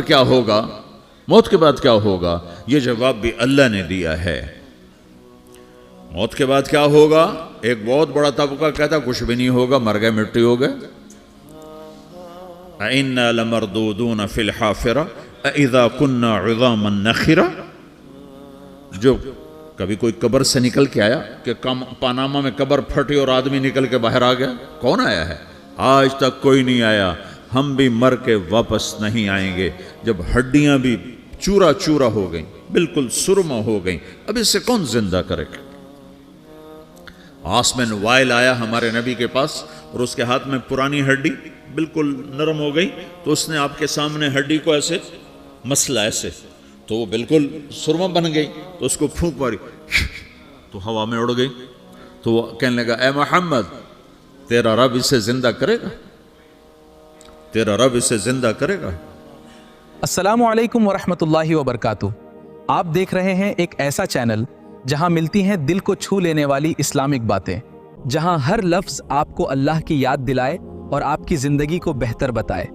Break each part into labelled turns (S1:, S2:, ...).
S1: کیا ہوگا، موت کے بعد کیا ہوگا، یہ جواب بھی اللہ نے دیا ہے۔ موت کے بعد کیا ہوگا؟ ایک بہت بڑا طبقہ کہتا کچھ بھی نہیں ہوگا، مر گئے، مٹی ہو گئے۔ اِنَّا لَمَرْدُودُونَ فِي الْحَافِرَةِ اِذَا كُنَّا عِظَامًا نَخِرَةً۔ جو کبھی کوئی قبر سے نکل کے آیا کہ پاناما میں قبر پھٹی اور آدمی نکل کے باہر آ گیا؟ کون آیا ہے؟ آج تک کوئی نہیں آیا۔ ہم بھی مر کے واپس نہیں آئیں گے۔ جب ہڈیاں بھی چورا چورا ہو گئیں، بالکل سرما ہو گئیں، اب اس سے کون زندہ کرے گا؟ آسمین وائل آیا ہمارے نبی کے پاس اور اس کے ہاتھ میں پرانی ہڈی بالکل نرم ہو گئی، تو اس نے آپ کے سامنے ہڈی کو ایسے مسلا، ایسے تو وہ بالکل سرما بن گئی، تو اس کو پھونک ماری تو ہوا میں اڑ گئی۔ تو وہ کہنے لگا اے محمد، تیرا رب اسے زندہ کرے گا؟ تیرا رب اسے زندہ کرے گا؟
S2: السلام علیکم ورحمۃ اللہ وبرکاتہ۔ آپ دیکھ رہے ہیں ایک ایسا چینل جہاں ملتی ہیں دل کو چھو لینے والی اسلامک باتیں، جہاں ہر لفظ آپ کو اللہ کی یاد دلائے اور آپ کی زندگی کو بہتر بتائے۔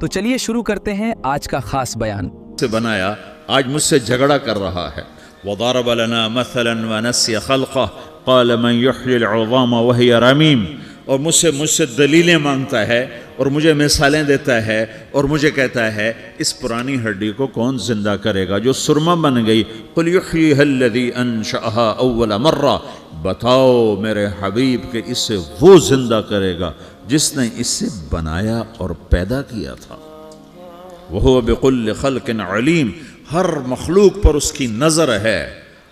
S2: تو چلیے شروع کرتے ہیں آج کا خاص بیان۔
S1: سے بنایا، آج مجھ سے جھگڑا کر رہا ہے۔ وَضَرَبَ لَنَا مَثَلًا وَنَسِيَ خَلْقَهُ قَالَ مَنْ يُحْيِي الْعِظَامَ وَهِيَ رَمِيمٌ۔ اور مجھ سے دلیلیں مانگتا ہے اور مجھے مثالیں دیتا ہے اور مجھے کہتا ہے اس پرانی ہڈی کو کون زندہ کرے گا جو سرما بن گئی؟ قُلْ يُحْيِيهَا الَّذِي أَنشَأَهَا أَوَّلَ مَرَّةٍ۔ بتاؤ میرے حبیب کہ اسے وہ زندہ کرے گا جس نے اسے بنایا اور پیدا کیا تھا۔ وَهُوَ بِكُلِّ خَلْقٍ عَلِيمٌ۔ ہر مخلوق پر اس کی نظر ہے،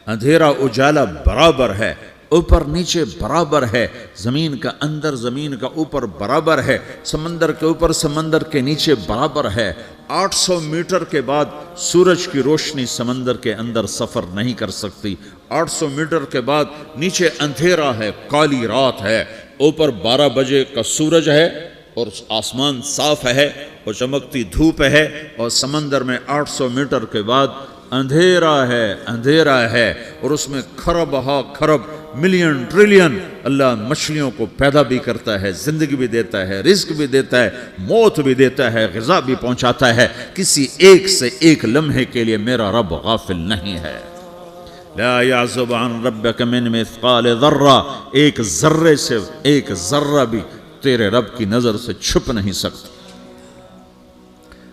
S1: اندھیرا اجالا برابر ہے، اوپر نیچے برابر ہے، زمین کا اندر زمین کا اوپر برابر ہے، سمندر کے اوپر سمندر کے نیچے برابر ہے۔ 800 میٹر کے بعد سورج کی روشنی سمندر کے اندر سفر نہیں کر سکتی۔ 800 میٹر کے بعد نیچے اندھیرا ہے، کالی رات ہے، اوپر 12 بجے کا سورج ہے اور آسمان صاف ہے اور چمکتی دھوپ ہے، اور سمندر میں 800 میٹر کے بعد اندھیرا ہے اور اس میں کھرب ہا کھرب ملین ٹریلین اللہ مچھلیوں کو پیدا بھی کرتا ہے، زندگی بھی دیتا ہے، رزق بھی دیتا ہے، موت بھی دیتا ہے، غذا بھی پہنچاتا ہے۔ کسی ایک سے ایک لمحے کے لیے میرا رب غافل نہیں ہے۔ لا يعزب عن ربك من مثقال ذرہ، ایک ذرے سے ایک ذرہ بھی تیرے رب کی نظر سے چھپ نہیں سکتا۔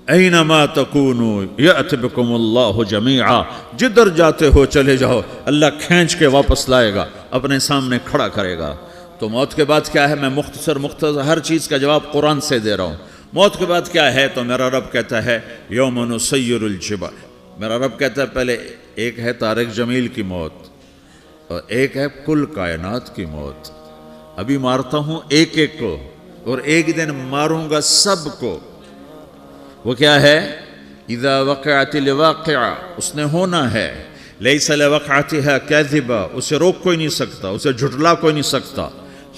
S1: اینما تکونوا یأت بکم اللہ جمیعا، جدھر جاتے ہو چلے جاؤ، اللہ کھینچ کے واپس لائے گا، اپنے سامنے کھڑا کرے گا۔ تو موت کے بعد کیا ہے؟ میں مختصر ہر چیز کا جواب قرآن سے دے رہا ہوں۔ موت کے بعد کیا ہے؟ تو میرا رب کہتا ہے یوم نسیر الجبال۔ میرا رب کہتا ہے پہلے ایک ہے طارق جمیل کی موت اور ایک ہے کل کائنات کی موت۔ ابھی مارتا ہوں ایک ایک کو اور ایک دن ماروں گا سب کو۔ وہ کیا ہے؟ اذا وقعت الواقعہ، اس نے ہونا ہے۔ لیس لوقعتها کاذبہ، اسے روک کوئی نہیں سکتا، اسے جھٹلا کوئی نہیں سکتا۔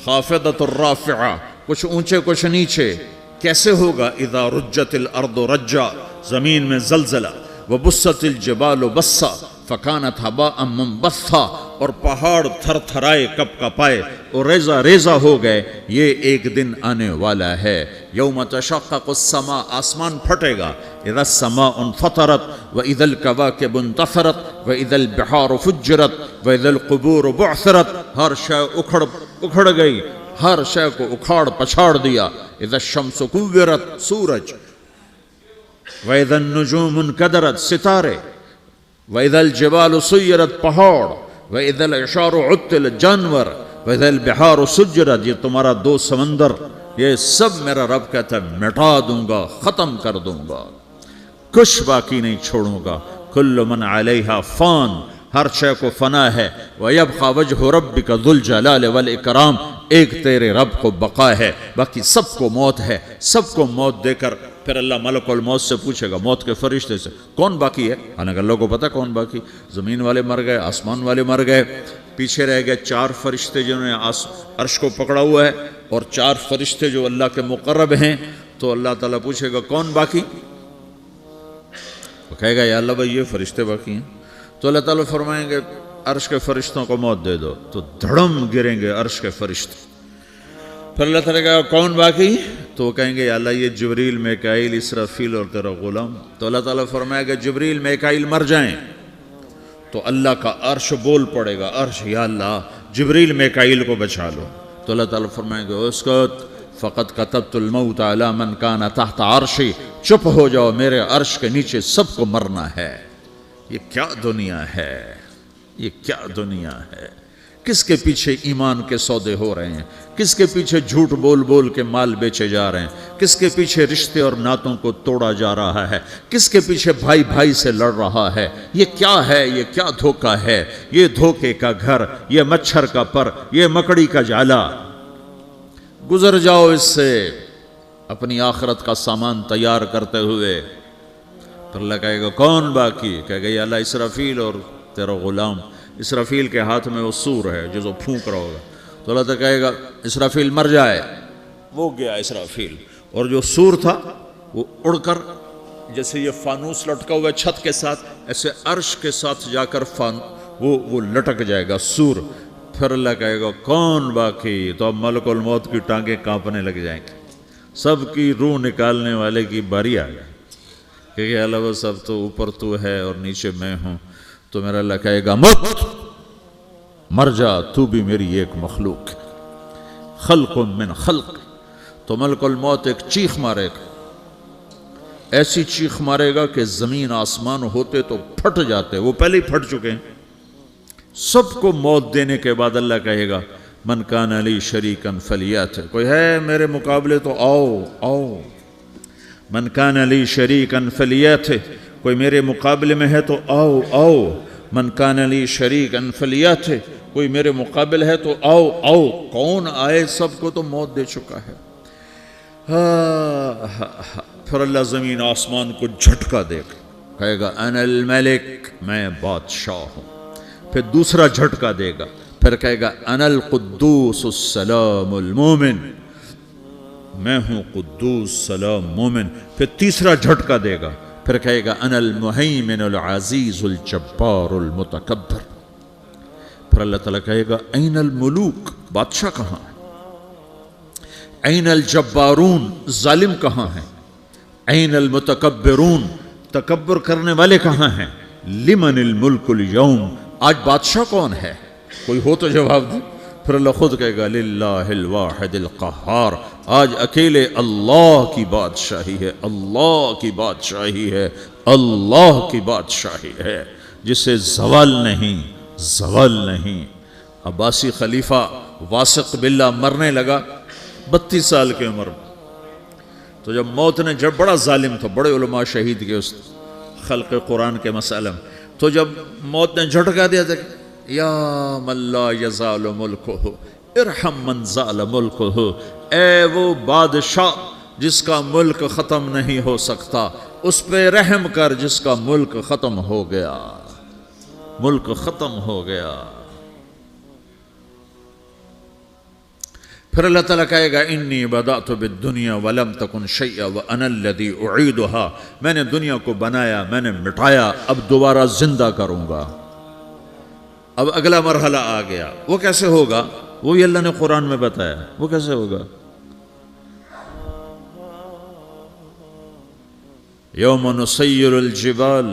S1: خافضۃ الرافعہ، کچھ اونچے کچھ نیچے۔ کیسے ہوگا؟ اذا رجت الارض رجا، زمین میں زلزلہ۔ وبست الجبال بسا فکانت ہباء منبثا، اور پہاڑ تھر تھرائے کپ کپائے اور ریزہ ریزہ ہو گئے۔ یہ ایک دن آنے والا ہے۔ یوم تشقق السماء، آسمان پھٹے گا۔ اذا السماء انفطرت واذا الكواكب انتثرت واذا البحار فجرت واذا القبور بعثرت، ہر شے اکھڑ گئی، ہر شے کو اکھاڑ پچھاڑ دیا۔ اذا الشمس کورت، سورج۔ واذا النجوم انکدرت، ستارے۔ وَإِذَا الْجِبَالُ سُيِّرَتْ، پہاڑ۔ وَإِذَا الْعِشَارُ عُطِّلَتْ، جانور۔ وَإِذَا الْبِحَارُ سُجِّرَتْ، یہ تمہارا دو سمندر، یہ سب میرا رب کہتا ہے مٹا دوں گا، ختم کر دوں گا، کچھ باقی نہیں چھوڑوں گا۔ كُلُّ مَنْ عَلَيْهَا فان، ہر شے کو فنا ہے۔ وَيَبْقَى وَجْهُ رَبِّكَ ذُو الْجَلَالِ وَالْإِكْرَامِ، ایک تیرے رب کو بقا ہے، باقی سب کو موت ہے۔ سب کو موت دے کر پھر اللہ ملک الموت سے پوچھے گا، موت کے فرشتے سے، کون باقی ہے؟ حالانکہ اللہ کو پتہ کون باقی۔ زمین والے مر گئے، آسمان والے مر گئے، پیچھے رہ گئے 4 فرشتے جنہوں نے عرش کو پکڑا ہوا ہے، اور 4 فرشتے جو اللہ کے مقرب ہیں۔ تو اللہ تعالیٰ پوچھے گا کون باقی؟ وہ کہے گا یا اللہ بھائی یہ فرشتے باقی ہیں۔ تو اللہ تعالیٰ فرمائیں گے عرش کے فرشتوں کو موت دے دو، تو دھڑم گریں گے عرش کے فرشتے۔ پھر اللہ تعالیٰ کہا کون باقی؟ تو وہ کہیں گے یا اللہ یہ جبریل میکائیل اسرافیل اور تیرا غلام. تو اللہ تعالیٰ فرمائے گا جبریل میکائیل مر جائیں تو اللہ کا عرش بول پڑے گا, عرش یا اللہ جبریل میکائیل کو بچا لو. تو اللہ تعالیٰ فرمائے گا اسکت فقط کتبت الموت علی من کان تحت عرشی, چپ ہو جاؤ میرے عرش کے نیچے سب کو مرنا ہے. یہ کیا دنیا ہے, یہ کیا دنیا ہے. کس کے پیچھے ایمان کے سودے ہو رہے ہیں, کس کے پیچھے جھوٹ بول بول کے مال بیچے جا رہے ہیں, کس کے پیچھے رشتے اور ناتوں کو توڑا جا رہا ہے, کس کے پیچھے بھائی بھائی سے لڑ رہا ہے. یہ کیا ہے, یہ کیا دھوکہ ہے, یہ دھوکے کا گھر, یہ مچھر کا پر, یہ مکڑی کا جالا. گزر جاؤ اس سے اپنی آخرت کا سامان تیار کرتے ہوئے. پھر اللہ کہے گا کون باقی؟ کہے گا یا اللہ اسرافیل اور تیرا غلام. اسرافیل کے ہاتھ میں وہ سور ہے جو پھونک رہا ہوگا. تو اللہ تعالیٰ کہے گا اسرافیل مر جائے, وہ گیا اسرافیل. اور جو سور تھا وہ اڑ کر جیسے یہ فانوس لٹکا ہوا ہے چھت کے ساتھ, ایسے عرش کے ساتھ جا کر وہ لٹک جائے گا سور. پھر اللہ کہے گا کون باقی؟ تو اب ملک الموت کی ٹانگیں کانپنے لگ جائیں گی, سب کی روح نکالنے والے کی باری آ گئی کہ اللہ وہ سب تو اوپر تو ہے اور نیچے میں ہوں. تو میرا اللہ کہے گا مت, مر جا, تو بھی میری ایک مخلوق, خلق من خلق. تو ملک الموت ایک چیخ مارے گا, ایسی چیخ مارے گا کہ زمین آسمان ہوتے تو پھٹ جاتے, وہ پہلے ہی پھٹ چکے ہیں. سب کو موت دینے کے بعد اللہ کہے گا من کان لی شریکا فلیات, کوئی ہے میرے مقابلے تو آؤ آؤ. من کان لی شریکا فلیات, کوئی میرے مقابلے میں ہے تو آؤ آؤ. من کان لی شریکا فلیات, کوئی میرے مقابل ہے تو آؤ آؤ. کون آئے؟ سب کو تو موت دے چکا ہے. پھر اللہ زمین آسمان کو جھٹکا دے گا, کہے گا انا الملک, میں بادشاہ ہوں. پھر دوسرا جھٹکا دے گا, پھر کہے گا انا القدوس السلام المومن, میں ہوں قدوس سلام مومن. پھر تیسرا جھٹکا دے گا, پھر کہے گا انا المہیمن العزیز الجبار المتکبر. پھر اللہ تعالیٰ کہے گا این الملوک, بادشاہ کہاں ہے؟ این الجبارون, ظالم کہاں ہیں؟ این المتکبرون, تکبر کرنے والے کہاں ہیں؟ لمن الملک اليوم, آج بادشاہ کون ہے؟ کوئی ہو تو جواب دے. پھر اللہ خود کہے گا للہ الواحد القہار, آج اکیلے اللہ کی بادشاہی ہے, اللہ کی بادشاہی ہے, اللہ کی بادشاہی ہے, جسے زوال نہیں, زوال نہیں. عباسی خلیفہ واثق باللہ مرنے لگا 32 سال کی عمر میں. تو جب موت نے, جب بڑا ظالم تھا, بڑے علماء شہید کے اس خلق قرآن کے مسئلہ میں, تو جب موت نے جھٹکا دیا تھا یا من لا یزال ملکہ ارحم من زال ملکہ, اے وہ بادشاہ جس کا ملک ختم نہیں ہو سکتا, اس پہ رحم کر جس کا ملک ختم ہو گیا, ملک ختم ہو گیا. پھر اللہ تعالیٰ کہے گا انی بدأت بالدنیا ولم تکن شیئا وانا الذی اعیدہا, میں نے دنیا کو بنایا, میں نے مٹایا, اب دوبارہ زندہ کروں گا. اب اگلا مرحلہ آ گیا, وہ کیسے ہوگا؟ وہی اللہ نے قرآن میں بتایا. وہ کیسے ہوگا؟ یوم نسیر الجبال,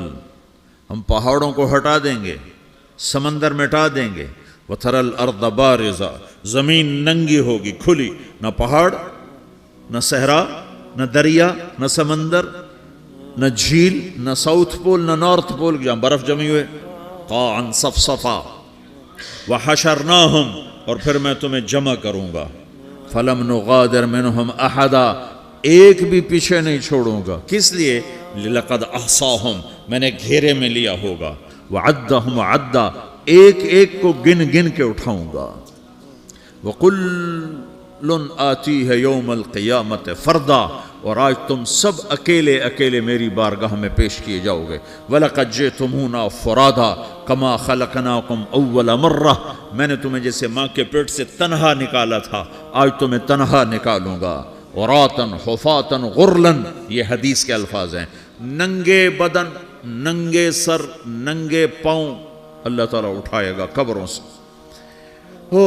S1: ہم پہاڑوں کو ہٹا دیں گے, سمندر مٹا دیں گے. وَتَرَى الْأَرْضَ بَارِزَةً, زمین ننگی ہوگی, کھلی, نہ پہاڑ, نہ صحرا, نہ دریا, نہ سمندر, نہ جھیل, نہ ساؤتھ پول, نہ نارتھ پول جہاں برف جمی ہوئے. قَاعًا صَفْصَفًا وَحَشَرْنَاهُمْ, اور پھر میں تمہیں جمع کروں گا. فَلَمْ نُغَادِرْ مِنْهُمْ أَحَدًا, ایک بھی پیچھے نہیں چھوڑوں گا. کس لیے؟ لَقَدْ أَحْصَاهُمْ, میں نے گھیرے میں لیا ہوگا. وَعَدَّهُمْ عَدًّا, ایک ایک کو گن گن کے اٹھاؤں گا. وَقُلٌّ آتِيهَ يَوْمَ الْقِيَامَةِ فَرْدًا, اور آج تم سب اکیلے اکیلے میری بارگاہ میں پیش کیے جاؤ گے. وَلَقَدْ جِئْتُمُونَا فُرَادًا كَمَا خَلَقْنَاكُمْ أَوَّلَ مَرَّةٍ, میں نے تمہیں جیسے ماں کے پیٹ سے تنہا نکالا تھا, آج تمہیں تنہا نکالوں گا. عُرَاةً حُفَاةً غُرْلًا, یہ حدیث کے الفاظ ہیں. ننگے بدن, ننگے سر, ننگے پاؤں اللہ تعالیٰ اٹھائے گا قبروں سے. ہو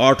S1: 8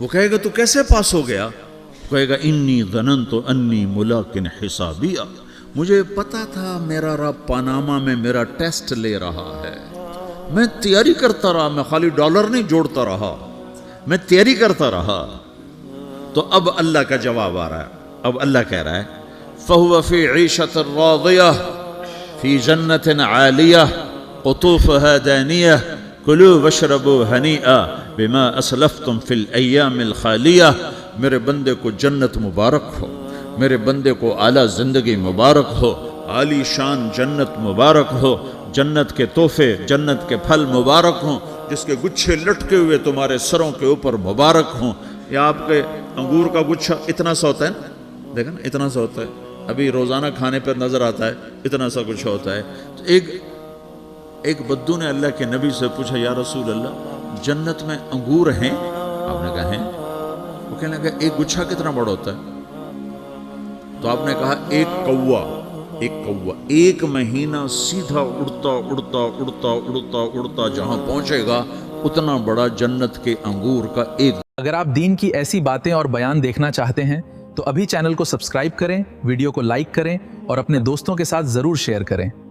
S1: وہ کہے گا تو کیسے پاس ہو گیا؟ کہے گا انی ظننت انی ملاقن حسابیہ، مجھے پتا تھا میرا رب پاناما میں میرا ٹیسٹ لے رہا ہے، میں تیاری کرتا رہا، میں خالی ڈالر نہیں جوڑتا رہا، میں تیاری کرتا رہا۔ تو اب اللہ کا جواب آ رہا ہے، اب اللہ کہہ رہا ہے فَهُوَ فِي عِيشَةٍ رَاضِيَةٍ فِي جَنَّةٍ عَالِيَةٍ قُطُوفُهَا دَانِيَةٌ كُلُوا وَاشْرَبُوا هَنِيئًا بِمَا أَسْلَفْتُمْ فِي الْأَيَّامِ الْخَالِيَةِ، میرے بندے کو جنت مبارک ہو، میرے بندے کو اعلیٰ زندگی مبارک ہو، عالی شان جنت مبارک ہو، جنت کے تحفے، جنت کے پھل مبارک ہوں، جس کے گچھے لٹکے ہوئے تمہارے سروں کے اوپر مبارک ہوں۔ یا آپ کے انگور کا گچھا اتنا سا ہوتا ہے نا، دیکھیں نا اتنا سا ہوتا ہے، ابھی روزانہ کھانے پر نظر آتا ہے، اتنا سا کچھ ہوتا ہے۔ تو ایک بدو نے اللہ کے نبی سے پوچھا یا رسول اللہ جنت میں انگور ہیں؟ آپ نے کہا ہیں۔ وہ کہنے لگا ایک گچھا کتنا بڑا ہوتا ہے؟ تو آپ نے کہا ایک مہینہ سیدھا اڑتا جہاں پہنچے گا اتنا بڑا جنت کے انگور کا ایک۔
S2: اگر آپ دین کی ایسی باتیں اور بیان دیکھنا چاہتے ہیں تو ابھی چینل کو سبسکرائب کریں، ویڈیو کو لائک کریں اور اپنے دوستوں کے ساتھ ضرور شیئر کریں۔